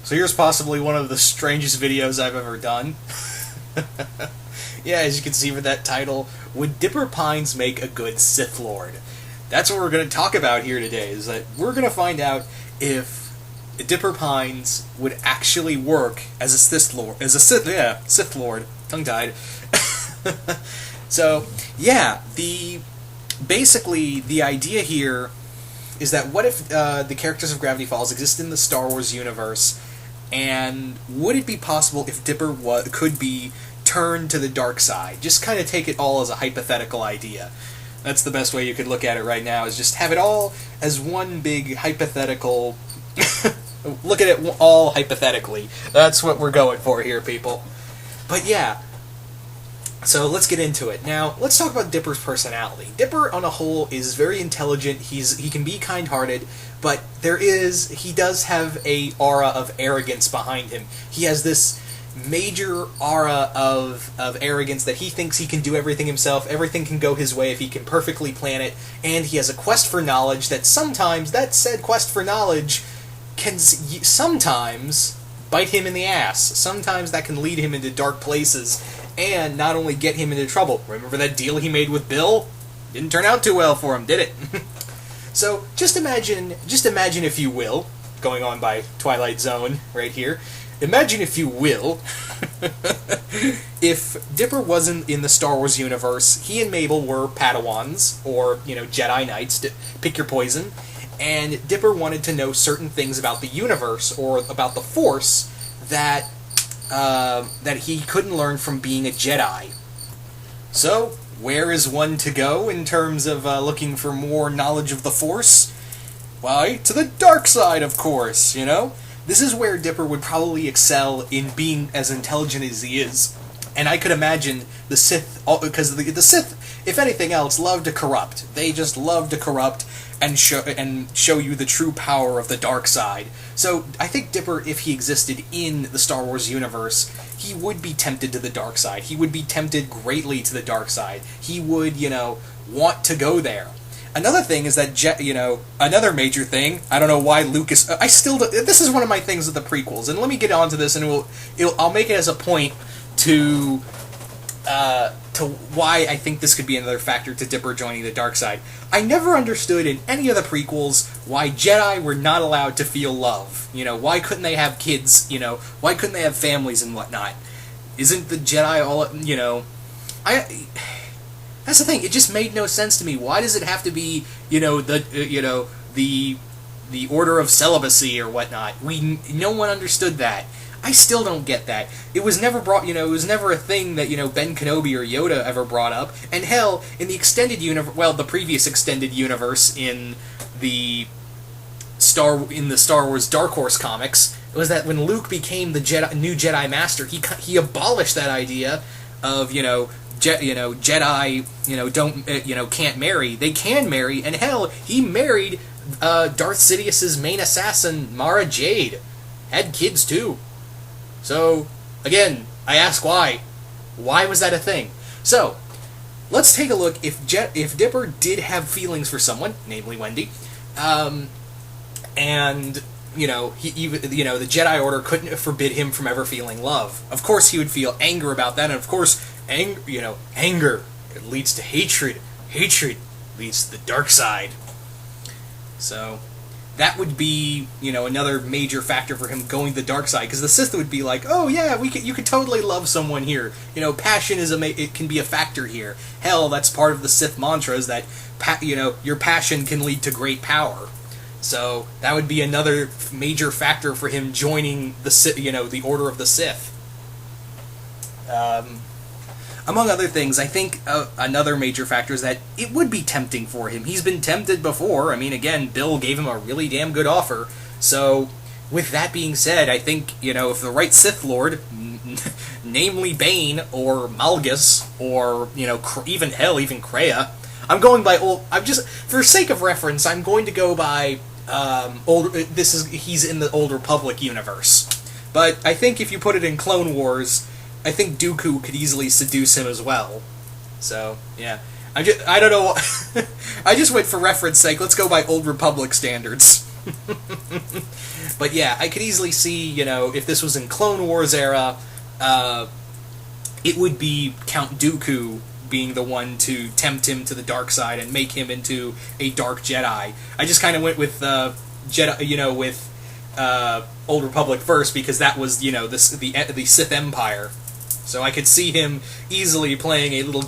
So here's possibly one of the strangest videos I've ever done. Yeah, as you can see with that title, would Dipper Pines make a good Sith Lord? That's what we're going to talk about here today, is that we're going to find out if Dipper Pines would actually work as a Sith Lord, Sith Lord, tongue-tied. So, yeah, basically, the idea here is that what if the characters of Gravity Falls exist in the Star Wars universe, and would it be possible if Dipper could be turned to the dark side? Just kind of take it all as a hypothetical idea. That's the best way you could look at it right now, is just have it all as one big hypothetical... look at it all hypothetically. That's what we're going for here, people. But yeah, so let's get into it. Now, let's talk about Dipper's personality. Dipper, on a whole, is very intelligent. He can be kind-hearted, but he does have a aura of arrogance behind him. He has this major aura of arrogance that he thinks he can do everything himself, everything can go his way if he can perfectly plan it, and he has a quest for knowledge that sometimes, that said quest for knowledge, can sometimes bite him in the ass. Sometimes that can lead him into dark places, and not only get him into trouble. Remember that deal he made with Bill? Didn't turn out too well for him, did it? So, just imagine if you will, going on by Twilight Zone right here, imagine if you will, if Dipper wasn't in the Star Wars universe, he and Mabel were Padawans, or, Jedi Knights, pick your poison, and Dipper wanted to know certain things about the universe, or about the Force, that he couldn't learn from being a Jedi. So, where is one to go in terms of looking for more knowledge of the Force? Why, to the dark side, of course, This is where Dipper would probably excel in being as intelligent as he is. And I could imagine the Sith, because the Sith, if anything else, love to corrupt. They just love to corrupt and show you the true power of the dark side. So I think Dipper, if he existed in the Star Wars universe, he would be tempted to the dark side. He would be tempted greatly to the dark side. He would, want to go there. Another thing is that, another major thing, I don't know why Lucas... this is one of my things with the prequels, and let me get on to this, and I'll make it as a point to why I think this could be another factor to Dipper joining the dark side. I never understood in any of the prequels why Jedi were not allowed to feel love. Why couldn't they have kids, why couldn't they have families and whatnot? Isn't the Jedi all, that's the thing, it just made no sense to me. Why does it have to be, the order of celibacy or whatnot? No one understood that. I still don't get that. It was never it was never a thing that, Ben Kenobi or Yoda ever brought up. And hell, in the extended universe, the previous extended universe in the Star Wars Dark Horse comics, it was that when Luke became the new Jedi Master, he abolished that idea of, Jedi, don't, can't marry. They can marry, and hell, he married Darth Sidious's main assassin, Mara Jade. Had kids, too. So, again, I ask why. Why was that a thing? So, let's take a look. If Dipper did have feelings for someone, namely Wendy, and, the Jedi Order couldn't forbid him from ever feeling love. Of course, he would feel anger about that, and of course, anger, it leads to hatred. Hatred leads to the dark side. So, that would be, another major factor for him going to the dark side, because the Sith would be like, oh yeah, you could totally love someone here. Passion it can be a factor here. Hell, that's part of the Sith mantra, is that, your passion can lead to great power. So, that would be another major factor for him joining the Sith, the Order of the Sith. Among other things, I think another major factor is that it would be tempting for him. He's been tempted before. I mean, again, Bill gave him a really damn good offer. So, with that being said, I think, if the right Sith Lord, namely Bane, or Malgus, or, even Kreia, I'm going by for sake of reference, I'm going to go by, he's in the Old Republic universe. But I think if you put it in Clone Wars, I think Dooku could easily seduce him as well. So, yeah. I don't know. I just went for reference sake. Let's go by Old Republic standards. But yeah, I could easily see, if this was in Clone Wars era, it would be Count Dooku being the one to tempt him to the dark side and make him into a dark Jedi. I just kind of went with Jedi, with Old Republic first because that was, the Sith Empire. So I could see him easily playing a little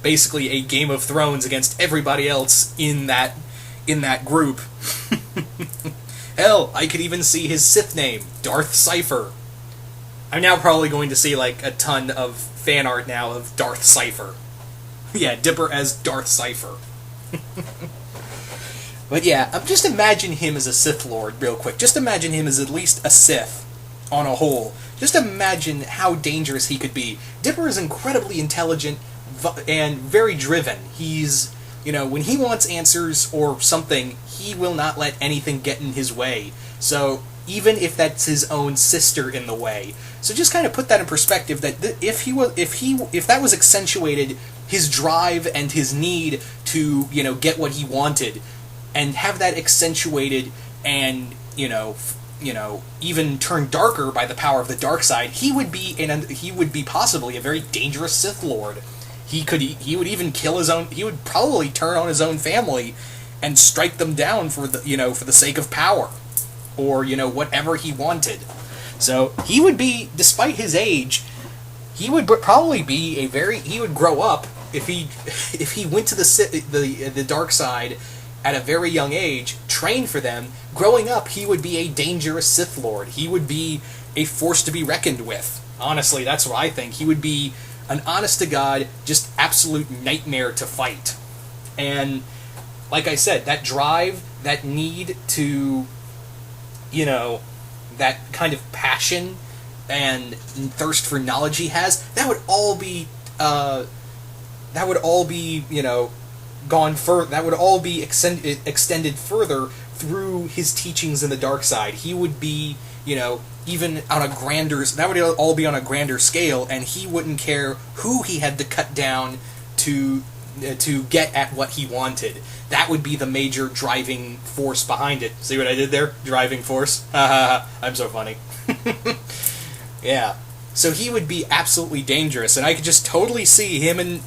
basically a Game of Thrones against everybody else in that group. Hell, I could even see his Sith name, Darth Cypher. I'm now probably going to see like a ton of fan art now of Darth Cypher. Yeah, Dipper as Darth Cypher. But yeah, just imagine him as a Sith Lord real quick. Just imagine him as at least a Sith on a whole. Just imagine how dangerous he could be. Dipper is incredibly intelligent and very driven. He's, when he wants answers or something, he will not let anything get in his way. So, even if that's his own sister in the way. So just kind of put that in perspective that if that was accentuated, his drive and his need to, get what he wanted, and have that accentuated and, even turned darker by the power of the dark side, he would be possibly a very dangerous Sith Lord. He would even kill his own. He would probably turn on his own family and strike them down for the sake of power, or whatever he wanted. So he would be, despite his age, he would probably be he would grow up if he went to the dark side at a very young age, trained for them. Growing up, he would be a dangerous Sith Lord. He would be a force to be reckoned with. Honestly, that's what I think. He would be an honest-to-God, just absolute nightmare to fight. And, like I said, that drive, that need to, that kind of passion and thirst for knowledge he has, that would all be, gone further. That would all be extended further through his teachings in the dark side. He would be, even on a grander. That would all be on a grander scale, and he wouldn't care who he had to cut down to get at what he wanted. That would be the major driving force behind it. See what I did there? Driving force. I'm so funny. Yeah. So he would be absolutely dangerous, and I could just totally see him and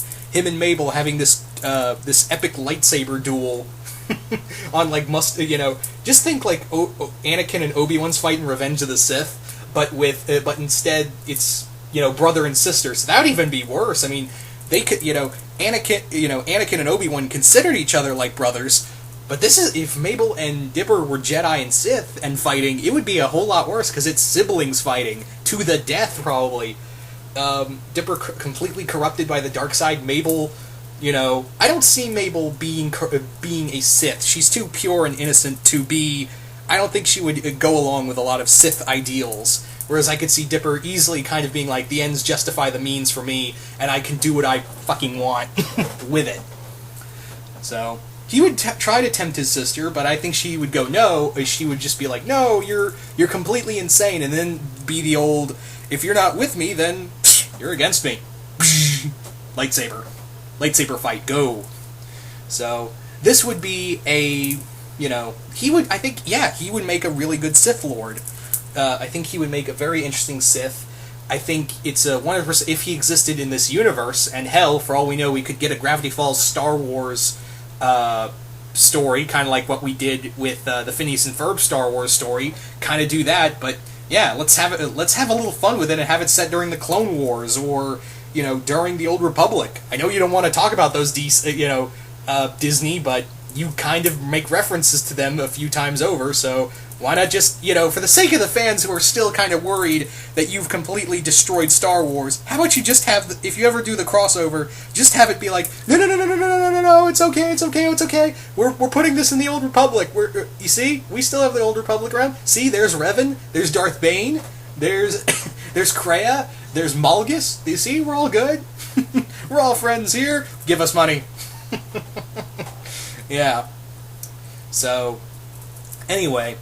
Mabel having this epic lightsaber duel on just think like Anakin and Obi-Wan's fight in Revenge of the Sith, but instead it's brother and sister. So that would even be worse. I mean, they could Anakin and Obi-Wan considered each other like brothers, but this is, if Mabel and Dipper were Jedi and Sith and fighting, it would be a whole lot worse because it's siblings fighting to the death probably. Dipper completely corrupted by the dark side. Mabel, I don't see Mabel being a Sith. She's too pure and innocent to be. I don't think she would go along with a lot of Sith ideals. Whereas I could see Dipper easily kind of being like, the ends justify the means for me, and I can do what I fucking want with it. So he would try to tempt his sister, but I think she would go no. She would just be like, no, you're completely insane, and then be the old, if you're not with me, then you're against me. Lightsaber fight, go. So this would be he would make a really good Sith Lord. I think he would make a very interesting Sith. I think it's 100%, if he existed in this universe, and hell, for all we know, we could get a Gravity Falls Star Wars story, kind of like what we did with the Phineas and Ferb Star Wars story. Kind of do that, but yeah, let's have a little fun with it and have it set during the Clone Wars or during the Old Republic. I know you don't want to talk about those Disney, but you kind of make references to them a few times over, so why not just, for the sake of the fans who are still kind of worried that you've completely destroyed Star Wars, how about you just have, if you ever do the crossover, just have it be like, no, it's okay, we're putting this in the Old Republic, you see, we still have the Old Republic around, see, there's Revan, there's Darth Bane, there's Kreia, there's Malgus, you see, we're all good, we're all friends here, give us money. Yeah. So, anyway,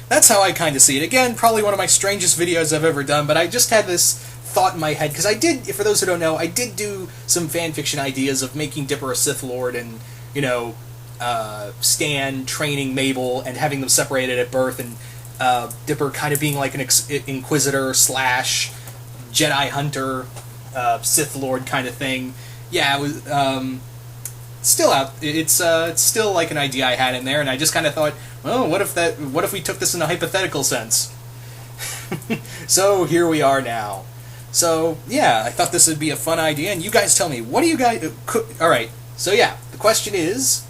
that's how I kind of see it. Again, probably one of my strangest videos I've ever done, but I just had this thought in my head, because I did, for those who don't know, I did do some fanfiction ideas of making Dipper a Sith Lord and, Stan training Mabel and having them separated at birth, and Dipper kind of being like an Inquisitor slash Jedi Hunter, Sith Lord kind of thing. Yeah, it was still out. It's still like an idea I had in there, and I just kind of thought, well, what if we took this in a hypothetical sense? So here we are now. So yeah, I thought this would be a fun idea, and you guys tell me, what do you guys? All right. So yeah, the question is,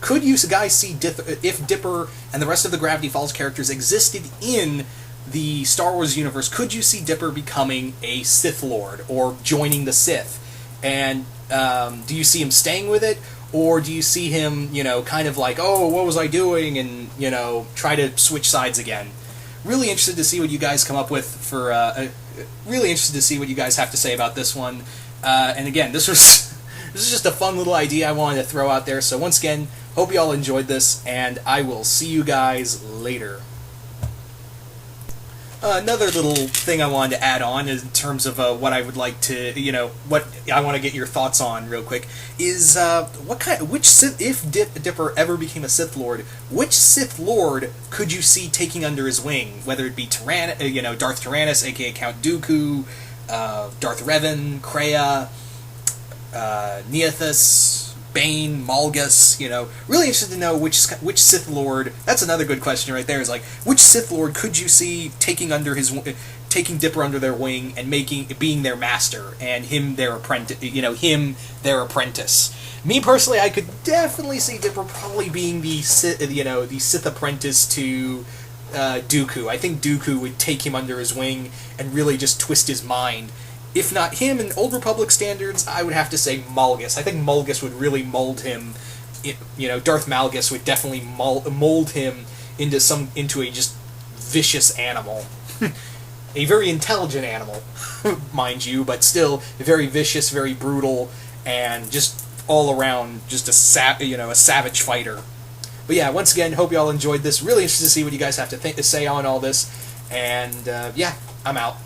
could you guys see if Dipper and the rest of the Gravity Falls characters existed in the Star Wars universe? Could you see Dipper becoming a Sith Lord or joining the Sith? And do you see him staying with it, or do you see him, kind of like, oh, what was I doing, and try to switch sides again? Really interested to see what you guys come up with for. Really interested to see what you guys have to say about this one. And again, this is just a fun little idea I wanted to throw out there. So once again, hope you all enjoyed this, and I will see you guys later. Another little thing I wanted to add on in terms of what I would like to, what I want to get your thoughts on real quick is which Sith, if Dipper ever became a Sith Lord, which Sith Lord could you see taking under his wing? Whether it be Darth Tyrannus, aka Count Dooku, Darth Revan, Kreia, Neothus, Bane, Malgus, really interested to know which Sith Lord. That's another good question right there. Is like, which Sith Lord could you see taking Dipper under their wing and being their master, and him their apprentice. Me personally, I could definitely see Dipper probably being the Sith apprentice to Dooku. I think Dooku would take him under his wing and really just twist his mind. If not him, in Old Republic standards, I would have to say Malgus. I think Malgus would really mold him. Darth Malgus would definitely mold him into a just vicious animal, a very intelligent animal, mind you, but still very vicious, very brutal, and just all around just a savage fighter. But yeah, once again, hope you all enjoyed this. Really interested to see what you guys have to say on all this, and yeah, I'm out.